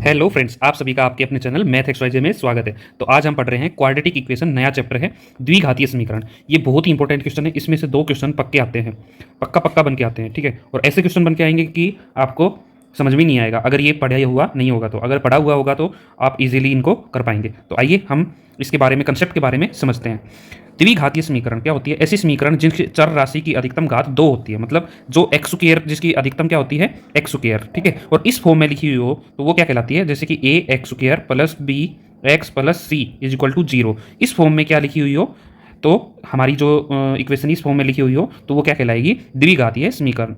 Hello friends, आप सभी का आपके अपने चैनल मैथ एक्सवाइजे में स्वागत है। तो आज हम पढ़ रहे हैं क्वाड्रेटिक इक्वेशन, नया चैप्टर है द्विघातीय समीकरण। ये बहुत ही इंपॉर्टेंट क्वेश्चन है। इसमें से दो क्वेश्चन पक्के आते हैं, पक्का पक्का बन के आते हैं, ठीक है। और ऐसे क्वेश्चन बन के आएंगे कि आपको समझ में नहीं आएगा अगर ये पढ़ा हुआ नहीं होगा। तो अगर पढ़ा हुआ होगा तो आप इजीली इनको कर पाएंगे। तो आइए हम इसके बारे में, कंसेप्ट के बारे में समझते हैं। द्विघातीय समीकरण क्या होती है? ऐसी समीकरण जिनकी चर राशि की अधिकतम घात 2 होती है, मतलब जो एक्स स्क्वायर जिसकी अधिकतम क्या होती है, एक्स स्क्वायर, ठीक है। और इस फॉर्म में लिखी हुई हो तो वो क्या कहलाती है? जैसे कि a x square plus b x plus c is equal to 0। इस फॉर्म में क्या लिखी हुई हो तो हमारी जो इक्वेशन इस फॉर्म में लिखी हुई हो तो वो क्या कहलाएगी? द्विघातीय समीकरण,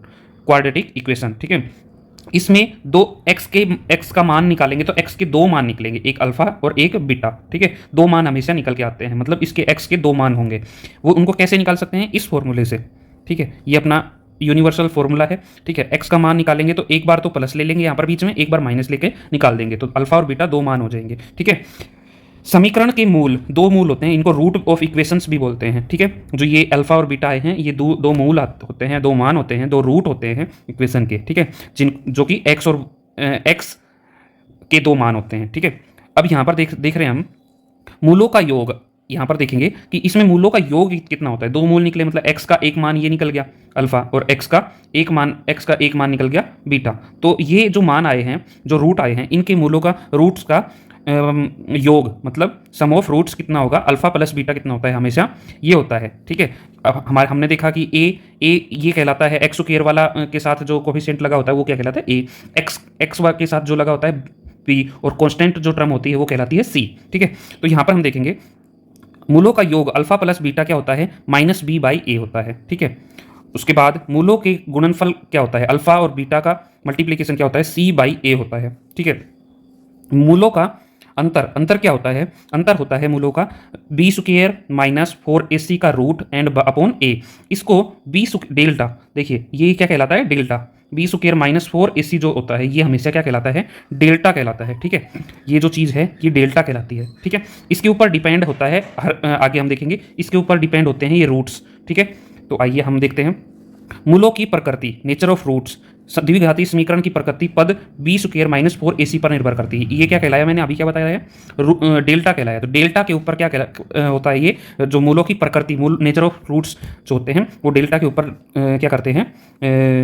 क्वाड्रेटिक इक्वेशन, ठीक है। इसमें दो एक्स का मान निकालेंगे तो एक्स के दो मान निकलेंगे, एक अल्फा और एक बीटा, ठीक है। दो मान हमेशा निकल के आते हैं, मतलब इसके एक्स के दो मान होंगे। वो उनको कैसे निकाल सकते हैं? इस फॉर्मूले से, ठीक है। ये अपना यूनिवर्सल फॉर्मूला है, ठीक है। एक्स का मान निकालेंगे तो एक बार तो प्लस ले लेंगे यहाँ पर बीच में, एक बार माइनस लेके निकाल देंगे तो अल्फा और बीटा दो मान हो जाएंगे, ठीक है। समीकरण के मूल, दो मूल होते हैं, इनको रूट ऑफ इक्वेशंस भी बोलते हैं, ठीक है। जो ये अल्फा और बीटा आए हैं, ये दो मूल होते हैं, दो मान होते हैं, दो रूट होते हैं इक्वेशन के, ठीक है। जो कि एक्स और एक्स के दो मान होते हैं, ठीक है। अब यहाँ पर देख रहे हैं हम मूलों का योग। यहाँ पर देखेंगे कि इसमें मूलों का योग कितना होता है। दो मूल निकले, मतलब एक्स का एक मान ये निकल गया अल्फा, और एक्स का एक मान निकल गया बीटा। तो ये जो मान आए हैं, जो रूट आए हैं, इनके मूलों का, रूट्स का योग, मतलब सम ऑफ रूट्स कितना होगा, अल्फा प्लस बीटा कितना होता है, हमेशा ये होता है, ठीक है। अब हमने देखा कि ए ये कहलाता है एक्स स्क्वायर वाला के साथ जो कोफिशिएंट लगा होता है वो क्या कहलाता है? ए। एक्स के साथ जो लगा होता है बी, और कांस्टेंट जो टर्म होती है वो कहलाती है सी, ठीक है। तो यहाँ पर हम देखेंगे मूलों का योग अल्फा प्लस बीटा क्या होता है? माइनस बी बाई ए होता है, ठीक है। उसके बाद मूलों के गुणनफल क्या होता है? अल्फा और बीटा का मल्टीप्लीकेशन क्या होता है? सी बाई ए होता है, ठीक है। मूलों का अंतर क्या होता है? अंतर होता है मूलों का बी स्क्वायर माइनस 4ac का रूट एंड अपॉन ए। इसको बी डेल्टा, देखिए ये क्या कहलाता है? Delta. B square minus 4ac जो होता है ये हमेशा क्या कहलाता है? डेल्टा कहलाता है, ठीक है। ये जो चीज़ है ये डेल्टा कहलाती है, ठीक है। इसके ऊपर डिपेंड होता है, आगे हम देखेंगे इसके ऊपर डिपेंड होते हैं ये रूट्स, ठीक है। तो आइए हम देखते हैं मूलों की प्रकृति, नेचर ऑफ रूट्स। द्विघाती समीकरण की प्रकृति पद बी स्क्वायर माइनस 4ac पर निर्भर करती है। ये क्या कहलाया? मैंने अभी क्या बताया है? डेल्टा कहलाया। तो डेल्टा के ऊपर क्या होता है? ये जो मूलों की प्रकृति, मूल, नेचर ऑफ रूट्स जो होते हैं वो डेल्टा के ऊपर क्या करते हैं?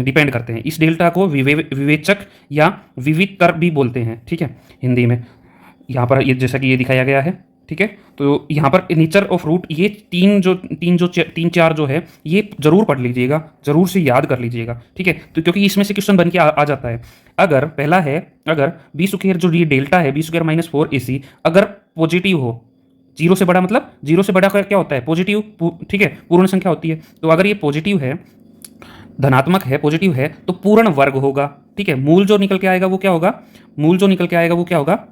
डिपेंड करते हैं। इस डेल्टा को विवेचक या विविधतर भी बोलते हैं, ठीक है, हिंदी में। यहाँ पर ये जैसा कि ये दिखाया गया है, ठीक है। तो यहाँ पर नेचर ऑफ रूट, ये तीन चार जो है ये जरूर पढ़ लीजिएगा, जरूर से याद कर लीजिएगा, ठीक है। तो क्योंकि इसमें से क्वेश्चन बन के आ जाता है। अगर पहला है, अगर बी स्क्वायर जो ये डेल्टा है, बी स्क्वायर माइनस 4ac अगर पॉजिटिव हो, जीरो से बड़ा, मतलब जीरो से बड़ा क्या होता है? पॉजिटिव, ठीक है, पूर्ण संख्या होती है। तो अगर ये पॉजिटिव है, धनात्मक है, पॉजिटिव है, तो पूर्ण वर्ग होगा, ठीक है। मूल जो निकल के आएगा वो क्या होगा? मूल जो निकल के आएगा वो क्या होगा?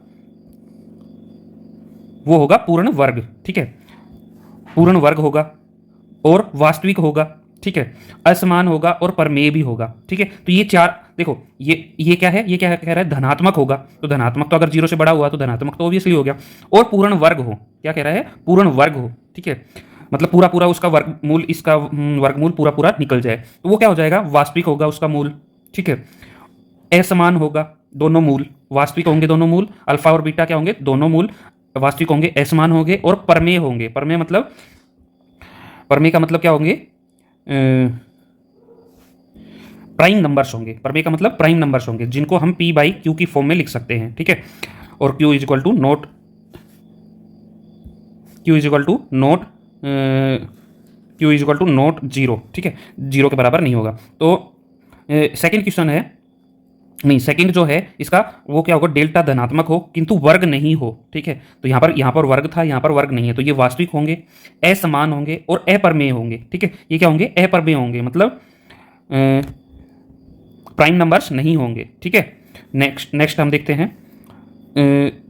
वो होगा पूर्ण वर्ग, ठीक है। पूर्ण वर्ग होगा और वास्तविक होगा, ठीक है। असमान होगा और परमेय भी होगा, ठीक है। तो ये चार देखो, ये क्या है? ये क्या कह रहा है? धनात्मक होगा। तो धनात्मक तो अगर जीरो से बड़ा हुआ तो धनात्मक तो ऑब्वियसली हो गया। और पूर्ण वर्ग हो, क्या कह रहा है? पूर्ण वर्ग हो, ठीक है। मतलब पूरा उसका वर्गमूल, इसका वर्गमूल पूरा निकल जाए तो वो क्या हो जाएगा? वास्तविक होगा उसका मूल, ठीक है। असमान होगा, दोनों मूल वास्तविक होंगे, दोनों मूल अल्फा और बीटा क्या होंगे? दोनों मूल वास्तविक होंगे, असमान होंगे और परमेय होंगे। परमेय का मतलब क्या होंगे? प्राइम नंबर्स होंगे। परमेय का मतलब प्राइम नंबर्स होंगे, जिनको हम p बाई क्यू की फॉर्म में लिख सकते हैं, ठीक है। और q is equal to not zero, ठीक है, जीरो के बराबर नहीं होगा। तो सेकंड क्वेश्चन है, नहीं, सेकंड जो है इसका वो क्या होगा? डेल्टा धनात्मक हो किंतु वर्ग नहीं हो, ठीक है। तो यहाँ पर वर्ग था, यहाँ पर वर्ग नहीं है, तो ये वास्तविक होंगे, असमान होंगे और अपरमेय होंगे, ठीक है। ये क्या होंगे? अपरमेय होंगे, मतलब प्राइम नंबर्स नहीं होंगे, ठीक है। नेक्स्ट हम देखते हैं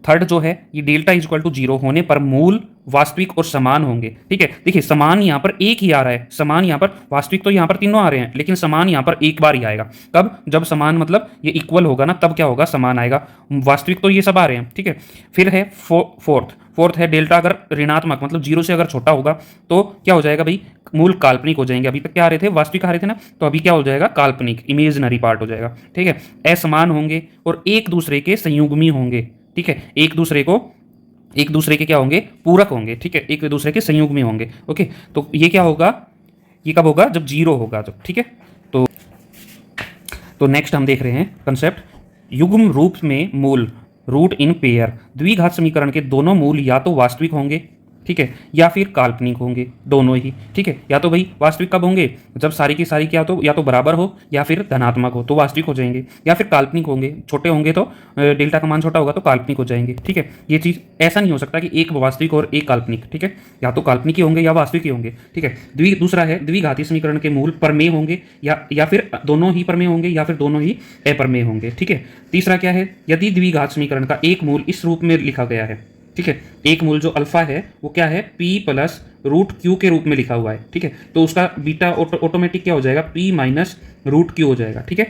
थर्ड जो है ये डेल्टा इज इक्वल टू 0 होने पर मूल वास्तविक और समान होंगे। ठीक है, देखिए समान यहाँ पर एक ही आ रहा है, समान यहाँ पर, वास्तविक तो यहाँ पर तीनों आ रहे हैं लेकिन समान यहाँ पर एक बार ही आएगा। कब? जब समान मतलब ये इक्वल होगा ना, तब क्या होगा, समान आएगा। वास्तविक तो ये सब आ रहे हैं। ठीक है, फिर है फोर्थ है डेल्टा अगर ऋणात्मक मतलब 0 से अगर छोटा होगा तो क्या हो जाएगा भाई, मूल काल्पनिक हो जाएंगे। अभी तक क्या आ रहे थे, वास्तविक आ रहे थे ना, तो अभी क्या हो जाएगा, काल्पनिक इमेजिनरी पार्ट हो जाएगा। ठीक है, असमान होंगे और एक दूसरे के संयुग्मी होंगे। ठीक है, एक दूसरे के क्या होंगे, पूरक होंगे। ठीक है, एक दूसरे के संयुग्मी होंगे। ओके, तो ये क्या होगा, ये कब होगा, जब 0 होगा जब। ठीक है, तो नेक्स्ट हम देख रहे हैं कंसेप्ट, युग्म रूप में मूल, रूट इन पेयर। द्विघात समीकरण के दोनों मूल या तो वास्तविक होंगे, ठीक है, या फिर काल्पनिक होंगे, दोनों ही। ठीक है, या तो भाई वास्तविक कब होंगे, जब सारी की सारी क्या तो या तो बराबर हो या फिर धनात्मक हो तो वास्तविक हो जाएंगे, या फिर काल्पनिक होंगे, छोटे होंगे तो डेल्टा का मान छोटा होगा तो काल्पनिक हो जाएंगे। ठीक है, ये चीज़ ऐसा नहीं हो सकता कि एक वास्तविक और एक काल्पनिक। ठीक है, या तो काल्पनिक ही होंगे या वास्तविक ही होंगे। ठीक है, दूसरा है द्विघाती समीकरण के मूल परमेय होंगे या फिर दोनों ही परमेय होंगे या फिर दोनों ही अपरमेय होंगे। ठीक है, तीसरा क्या है, यदि द्विघात समीकरण का एक मूल इस रूप में लिखा गया है। ठीक है, एक मूल जो अल्फा है वो क्या है, p प्लस रूट क्यू के रूप में लिखा हुआ है। ठीक है, तो उसका बीटा ऑटोमेटिक क्या हो जाएगा, p माइनस रूट क्यू हो जाएगा। ठीक है,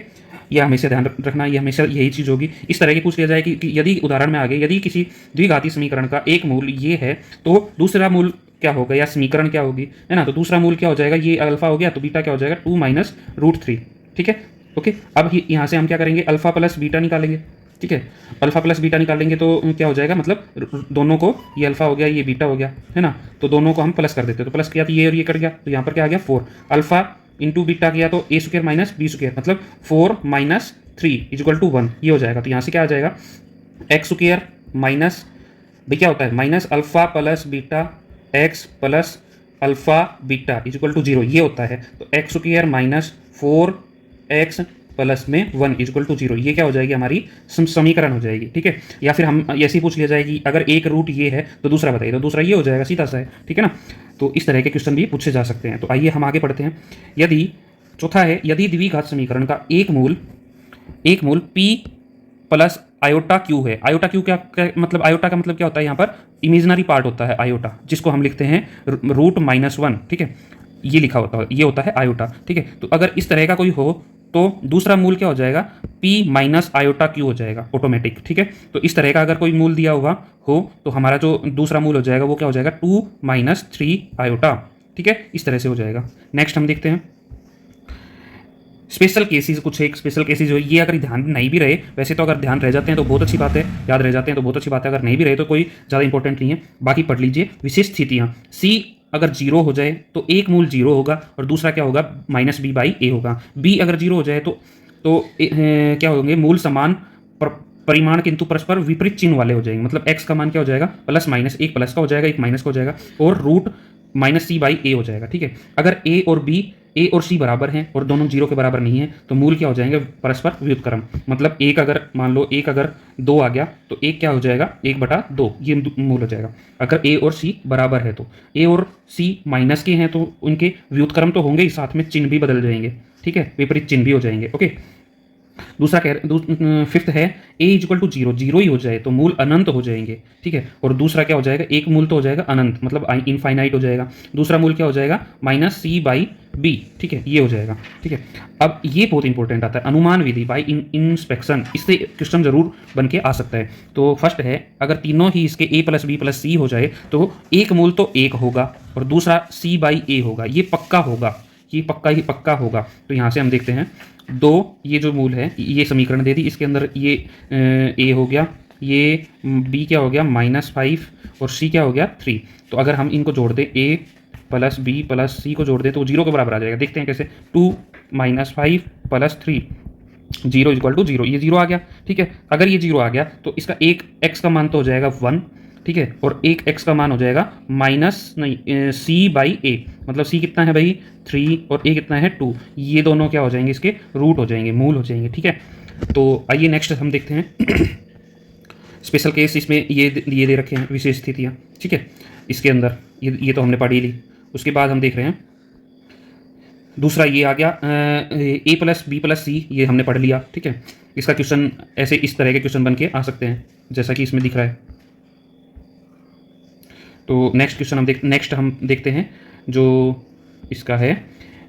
यह हमेशा ध्यान रखना, ये हमेशा यही चीज़ होगी। इस तरह की पूछ लिया जाए कि यदि उदाहरण में आगे यदि किसी द्विघाती समीकरण का एक मूल ये है तो दूसरा मूल क्या होगा या समीकरण क्या होगी, है ना, तो दूसरा मूल क्या हो जाएगा, ये अल्फा हो गया तो बीटा क्या हो जाएगा, 2 माइनस रूट 3। ठीक है, ओके, अब यहाँ से हम क्या करेंगे, अल्फा प्लस बीटा निकालेंगे। ठीक है, अल्फा प्लस बीटा निकालेंगे तो क्या हो जाएगा, मतलब दोनों को, ये अल्फा हो गया ये बीटा हो गया, है ना, तो दोनों को हम प्लस कर देते हैं, तो प्लस किया तो ये और ये कट गया, तो यहाँ पर क्या आ गया 4 अल्फा इंटू बीटा किया तो a square minus b square मतलब 4 माइनस 3 इज इक्वल टू 1, ये हो जाएगा। तो यहाँ से क्या आ जाएगा, एक्स स्क्वायर माइनस भाई क्या होता है, minus alpha plus beta x plus alpha beta is equal to 0, ये होता है। तो x square minus 4x plus में 1 इज इक्वल टू 0, ये क्या हो जाएगी, हमारी समीकरण हो जाएगी। ठीक है, या फिर हम ऐसे ही पूछ लिया जाएगी अगर एक रूट ये है तो दूसरा बताइए, तो दूसरा ये हो जाएगा, सीधा सा है। ठीक है ना, तो इस तरह के क्वेश्चन भी पूछे जा सकते हैं। तो आइए हम आगे पढ़ते हैं। यदि चौथा है, यदि द्विघात समीकरण का एक मूल p प्लस आयोटा क्यू है। आयोटा क्यू क्या मतलब, आयोटा का मतलब क्या होता है, यहाँ पर इमेजिनरी पार्ट होता है आयोटा, जिसको हम लिखते हैं रूट माइनस 1। ठीक है, ये लिखा होता है, ये होता है आयोटा। ठीक है, तो अगर इस तरह का कोई हो तो दूसरा मूल क्या हो जाएगा, p माइनस आयोटा क्यू हो जाएगा ऑटोमेटिक। ठीक है, तो इस तरह का अगर कोई मूल दिया हुआ हो तो हमारा जो दूसरा मूल हो जाएगा वो क्या हो जाएगा, 2 माइनस 3 आयोटा। ठीक है, इस तरह से हो जाएगा। नेक्स्ट हम देखते हैं स्पेशल केसेस, कुछ एक स्पेशल केसेस जो ये अगर ध्यान नहीं भी रहे, वैसे तो अगर ध्यान रह जाते हैं तो बहुत अच्छी बात है, याद रह जाते हैं तो बहुत अच्छी बात है, अगर नहीं भी रहे तो कोई ज़्यादा इंपॉर्टेंट नहीं है, बाकी पढ़ लीजिए। विशेष स्थितियाँ, c अगर 0 हो जाए तो एक मूल 0 होगा और दूसरा क्या होगा, माइनस बी बाई ए होगा। b अगर 0 हो जाए तो क्या होंगे, मूल समान परिमाण किंतु परस्पर विपरीत चिन्ह वाले हो जाएंगे। मतलब x का मान क्या हो जाएगा, प्लस माइनस, एक प्लस का हो जाएगा एक माइनस का हो जाएगा, और रूट माइनस सी बाई ए हो जाएगा। ठीक है, अगर a और c बराबर हैं और दोनों 0 के बराबर नहीं है तो मूल क्या हो जाएंगे, परस्पर व्युत्क्रम। मतलब एक अगर मान लो एक अगर 2 आ गया तो एक क्या हो जाएगा, 1/2, ये मूल हो जाएगा। अगर a और c बराबर है तो a और c माइनस के हैं तो उनके व्युत्क्रम तो होंगे ही, साथ में चिन्ह भी बदल जाएंगे। ठीक है, विपरीत चिन्ह भी हो जाएंगे। ओके, दूसरा फिफ्थ है a इक्वल टू 0, 0 ही हो जाए तो मूल अनंत हो जाएंगे। ठीक है, और दूसरा क्या हो जाएगा, एक मूल तो हो जाएगा अनंत मतलब इनफाइनाइट हो जाएगा, दूसरा मूल क्या हो जाएगा, माइनस सी बाई बी। ठीक है, ये हो जाएगा। ठीक है, अब ये बहुत इंपॉर्टेंट आता है, अनुमान विधि बाई इंस्पेक्शन, इससे क्वेश्चन जरूर बन के आ सकता है। तो फर्स्ट है, अगर तीनों ही इसके a प्लस बी प्लस सी हो जाए तो एक मूल तो 1 होगा और दूसरा c बाई ए होगा, ये पक्का होगा, ये पक्का ही पक्का होगा। तो यहाँ से हम देखते हैं 2, ये जो मूल है ये समीकरण दे दी, इसके अंदर ये a हो गया, ये b क्या हो गया -5 और c क्या हो गया 3। तो अगर हम इनको जोड़ दें, a प्लस बी प्लस सी को जोड़ दें तो 0 के बराबर आ जाएगा। देखते हैं कैसे, 2 - 5 प्लस 3 0 इक्वल टू 0, ये 0 आ गया। ठीक है, अगर ये 0 आ गया तो इसका एक x का मान तो हो जाएगा 1। ठीक है, और एक x का मान हो जाएगा c बाई ए, मतलब c कितना है भाई 3 और a कितना है 2, ये दोनों क्या हो जाएंगे, इसके रूट हो जाएंगे, मूल हो जाएंगे। ठीक है, तो आइए नेक्स्ट हम देखते हैं स्पेशल केस, इसमें ये दे रखे हैं विशेष स्थितियाँ। ठीक है, इसके अंदर ये तो हमने पढ़ी ली। उसके बाद हम देख रहे हैं दूसरा, ये आ गया a प्लस बी प्लस सी, ये हमने पढ़ लिया। ठीक है, इसका क्वेश्चन ऐसे इस तरह के क्वेश्चन बन के आ सकते हैं जैसा कि इसमें दिख रहा है। तो नेक्स्ट हम देखते हैं जो इसका है।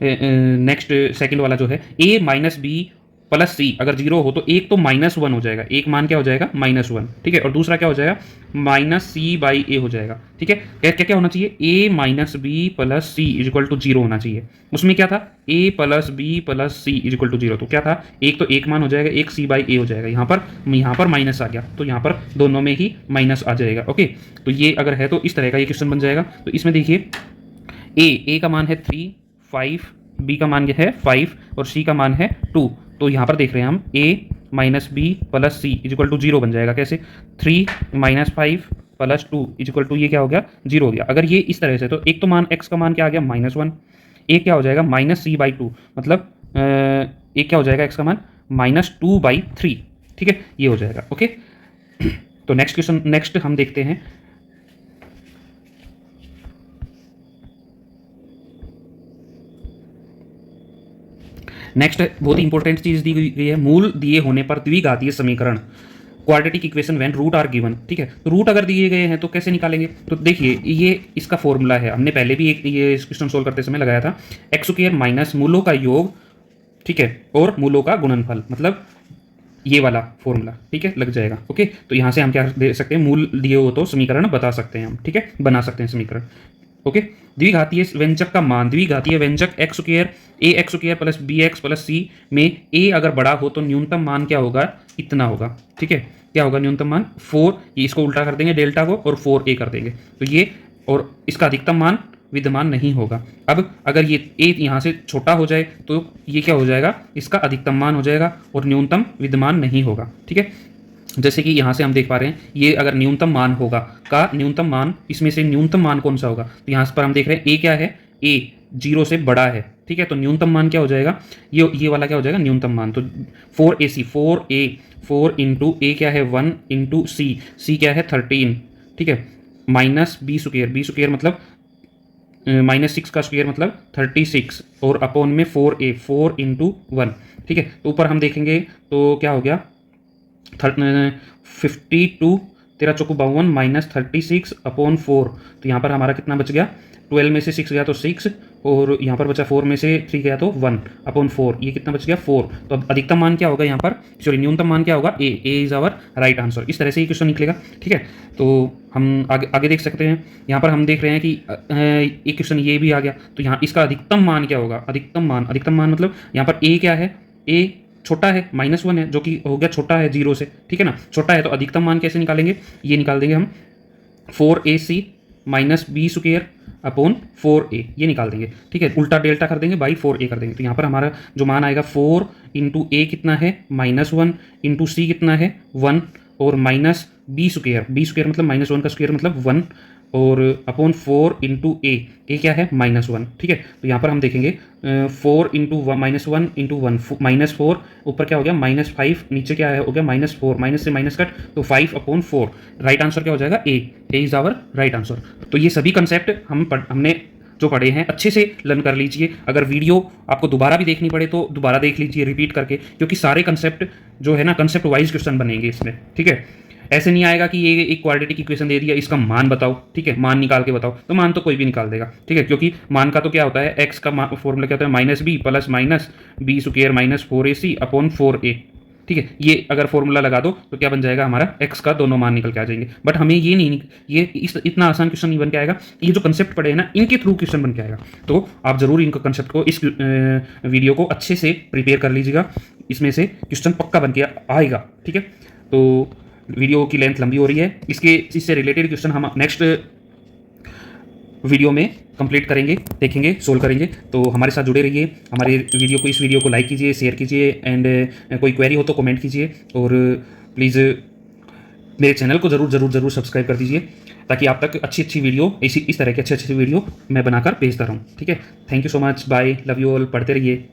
नेक्स्ट सेकंड वाला जो है ए माइनस बी प्लस सी अगर जीरो हो तो एक तो -1 हो जाएगा, एक मान क्या हो जाएगा -1, ठीक है, और दूसरा क्या हो जाएगा -c/a हो जाएगा, ठीक है। क्या क्या क्या होना चाहिए, a minus b plus c is equal to 0 होना चाहिए। उसमें क्या था a plus b plus c is equal to 0, तो क्या था एक तो एक मान हो जाएगा, एक c/a हो जाएगा, यहाँ पर माइनस आ गया तो यहाँ पर दोनों में ही माइनस आ जाएगा। ओके, तो ये अगर है तो इस तरह का ये क्वेश्चन बन जाएगा। तो इसमें देखिए ए का मान है 3, 5, बी का मान है 5 और सी का मान है 2। तो यहाँ पर देख रहे हैं हम a minus b plus c is equal to 0 बन जाएगा। कैसे, 3 minus 5 plus 2 is equal to ये क्या हो गया 0 हो गया। अगर ये इस तरह से तो एक तो मान x का मान क्या आ गया -1, एक क्या हो जाएगा -c/2, मतलब एक क्या हो जाएगा x का मान -2/3, ठीक है, ये हो जाएगा। ओके, तो नेक्स्ट हम देखते हैं। नेक्स्ट बहुत ही इंपॉर्टेंट चीज दी गई है, मूल दिए होने पर द्विघातीय समीकरण quadratic equation when root are given, ठीक है। तो रूट अगर दिए गए हैं तो कैसे निकालेंगे, तो देखिए ये इसका फॉर्मूला है, हमने पहले भी एक ये क्वेश्चन सोल्व करते समय लगाया था, x² माइनस मूलों का योग, ठीक है, और मूलों का गुणनफल, मतलब ये वाला फॉर्मूला, ठीक है, लग जाएगा। ओके, तो यहाँ से हम क्या दे सकते हैं, मूल दिए हो तो समीकरण बता सकते हैं हम, ठीक है, बना सकते हैं समीकरण। ओके, द्विघातीय व्यंजक का मान, द्विघातीय व्यंजक x² plus bx plus c में a अगर बड़ा हो तो न्यूनतम मान क्या होगा, इतना होगा, ठीक है। क्या होगा न्यूनतम मान 4, ये इसको उल्टा कर देंगे डेल्टा को और 4a कर देंगे, तो ये, और इसका अधिकतम मान विद्यमान नहीं होगा। अब अगर ये a यहाँ से छोटा हो जाए तो ये क्या हो जाएगा, इसका अधिकतम मान हो जाएगा और न्यूनतम विद्यमान नहीं होगा, ठीक है। जैसे कि यहाँ से हम देख पा रहे हैं, ये अगर न्यूनतम मान होगा का न्यूनतम मान, इसमें से न्यूनतम मान कौन सा होगा, तो यहाँ पर हम देख रहे हैं ए क्या है, ए 0 से बड़ा है, ठीक है, तो न्यूनतम मान क्या हो जाएगा, ये वाला क्या हो जाएगा न्यूनतम मान, तो 4ac 4 इंटू ए क्या है 1 इंटू सी क्या है 13, ठीक है, माइनस b² मतलब -6 का स्क्वायर मतलब 36 और अपॉन में 4a 4 इंटू 1, ठीक है। तो ऊपर हम देखेंगे तो क्या हो गया 52, 13×52 माइनस 36 अपॉन 4, तो यहाँ पर हमारा कितना बच गया, 12 में से 6 गया तो 6 और यहाँ पर बचा 4 में से 3 गया तो 1 अपॉन 4, ये कितना बच गया 4। तो अब अधिकतम मान क्या होगा यहाँ पर, सॉरी न्यूनतम मान क्या होगा, A is our right answer. इस तरह से ये क्वेश्चन निकलेगा, ठीक है। तो हम आगे देख सकते हैं, यहाँ पर हम देख रहे हैं कि एक क्वेश्चन ये भी आ गया, तो यहाँ इसका अधिकतम मान क्या होगा, अधिकतम मान मतलब यहाँ पर ए क्या है, ए छोटा है -1 है, जो कि हो गया छोटा है 0 से, ठीक है ना, छोटा है, तो अधिकतम मान कैसे निकालेंगे, ये निकाल देंगे हम 4ac minus b² upon 4a, ये निकाल देंगे, ठीक है, उल्टा डेल्टा कर देंगे बाई 4a कर देंगे। तो यहाँ पर हमारा जो मान आएगा 4 इंटू ए कितना है -1 इंटू सी कितना है 1 और माइनस b² मतलब -1 का स्क्वायर मतलब 1 और अपॉन 4 इंटू ए क्या है -1, ठीक है। तो यहाँ पर हम देखेंगे 4 इंटू -1 इंटू 1 -4, ऊपर क्या हो गया -5, नीचे क्या हो गया -4, माइनस से माइनस कट तो 5 अपॉन 4, राइट आंसर क्या हो जाएगा A is our right answer. तो ये सभी कंसेप्ट हमने जो पढ़े हैं अच्छे से लर्न कर लीजिए। अगर वीडियो आपको दोबारा भी देखनी पड़े तो दोबारा देख लीजिए रिपीट करके, क्योंकि सारे कंसेप्ट जो है ना कंसेप्ट वाइज क्वेश्चन बनेंगे इसमें, ठीक है। ऐसे नहीं आएगा कि ये एक क्वाड्रेटिक इक्वेशन दे दिया इसका मान बताओ, ठीक है, मान निकाल के बताओ, तो मान तो कोई भी निकाल देगा, ठीक है, क्योंकि मान का तो क्या होता है, x का फॉर्मूला क्या होता है -b plus minus b² minus 4ac upon 4a, ठीक है। ये अगर फॉर्मूला लगा दो तो क्या बन जाएगा हमारा, x का दोनों मान निकल के आ जाएंगे। बट हमें ये नहीं, ये इतना आसान क्वेश्चन नहीं बन के आएगा, ये जो कंसेप्ट पढ़े हैं ना इनके थ्रू क्वेश्चन बन के आएगा। तो आप जरूर इनको कंसेप्ट को, इस वीडियो को अच्छे से प्रिपेयर कर लीजिएगा, इसमें से क्वेश्चन पक्का बन के आएगा, ठीक है। तो वीडियो की लेंथ लंबी हो रही है, इससे रिलेटेड क्वेश्चन हम नेक्स्ट वीडियो में कंप्लीट करेंगे, देखेंगे, सोल्व करेंगे। तो हमारे साथ जुड़े रहिए, हमारे इस वीडियो को लाइक कीजिए, शेयर कीजिए एंड कोई क्वेरी हो तो कमेंट कीजिए और प्लीज़ मेरे चैनल को ज़रूर सब्सक्राइब कर दीजिए, ताकि आप तक अच्छी वीडियो इस तरह की अच्छी वीडियो मैं बनाकर भेजता रहूँ, ठीक है। Thank you so much, bye, love you all, पढ़ते रहिए।